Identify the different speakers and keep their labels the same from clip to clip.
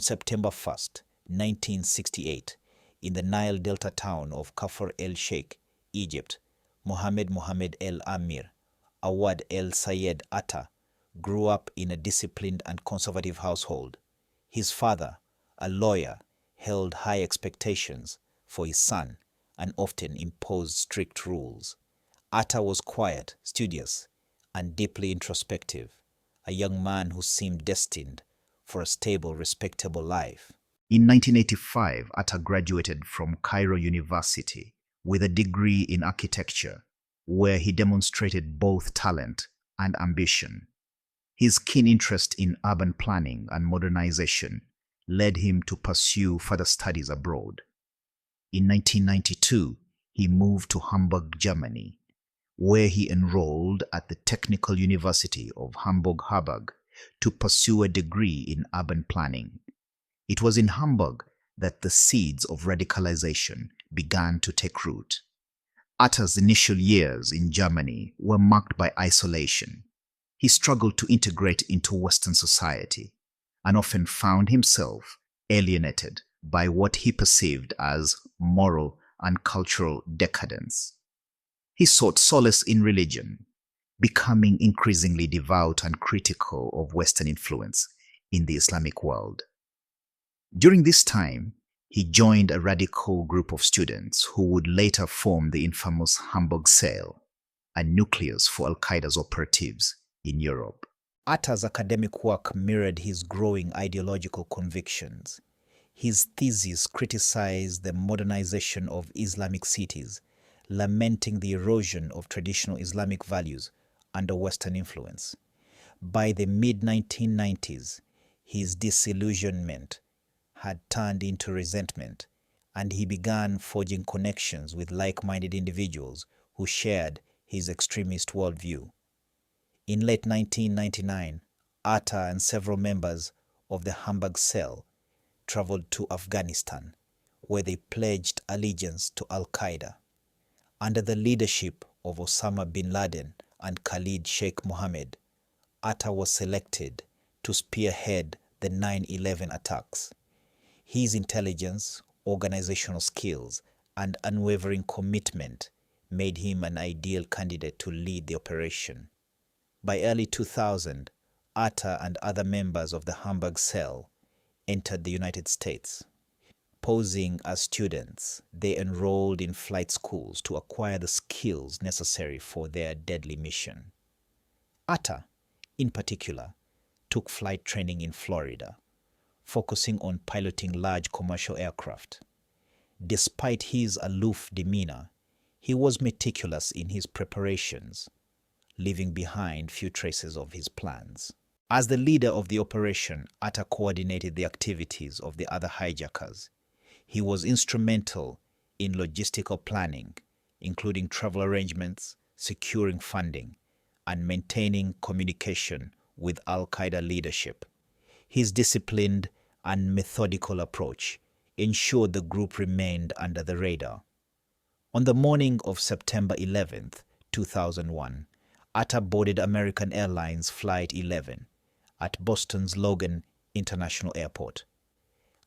Speaker 1: September 1st, 1968, in the Nile Delta town of Kafr el-Sheikh, Egypt, Mohamed el-Amir, Awad el-Sayed Atta, grew up in a disciplined and conservative household. His father, a lawyer, held high expectations for his son and often imposed strict rules. Atta was quiet, studious, and deeply introspective, a young man who seemed destined for a stable, respectable life. In 1985, Atta graduated from Cairo University with a degree in architecture, where he demonstrated both talent and ambition. His keen interest in urban planning and modernization led him to pursue further studies abroad. In 1992, he moved to Hamburg, Germany, where he enrolled at the Technical University of Hamburg-Harburg to pursue a degree in urban planning. It was in Hamburg that the seeds of radicalization began to take root. Atta's initial years in Germany were marked by isolation. He struggled to integrate into Western society and often found himself alienated by what he perceived as moral and cultural decadence. He sought solace in religion, becoming increasingly devout and critical of Western influence in the Islamic world. During this time, he joined a radical group of students who would later form the infamous Hamburg Cell, a nucleus for Al-Qaeda's operatives in Europe. Atta's academic work mirrored his growing ideological convictions. His thesis criticized the modernization of Islamic cities, lamenting the erosion of traditional Islamic values under Western influence. By the mid-1990s, his disillusionment had turned into resentment, and he began forging connections with like-minded individuals who shared his extremist worldview. In late 1999, Atta and several members of the Hamburg Cell traveled to Afghanistan, where they pledged allegiance to Al-Qaeda. Under the leadership of Osama bin Laden and Khalid Sheikh Mohammed, Atta was selected to spearhead the 9/11 attacks. His intelligence, organizational skills, and unwavering commitment made him an ideal candidate to lead the operation. By early 2000, Atta and other members of the Hamburg Cell entered the United States. Posing as students, they enrolled in flight schools to acquire the skills necessary for their deadly mission. Atta, in particular, took flight training in Florida, focusing on piloting large commercial aircraft. Despite his aloof demeanor, he was meticulous in his preparations, leaving behind few traces of his plans. As the leader of the operation, Atta coordinated the activities of the other hijackers. He was instrumental in logistical planning, including travel arrangements, securing funding, and maintaining communication with Al-Qaeda leadership. His disciplined and methodical approach ensured the group remained under the radar. On the morning of September 11th, 2001, Atta boarded American Airlines Flight 11 at Boston's Logan International Airport.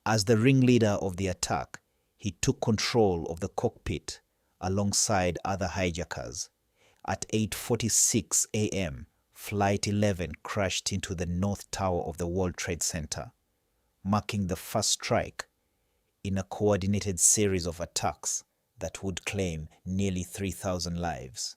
Speaker 1: As the ringleader of the attack, he took control of the cockpit alongside other hijackers. At 8:46 a.m., Flight 11 crashed into the North Tower of the World Trade Center, marking the first strike in a coordinated series of attacks that would claim nearly 3,000 lives.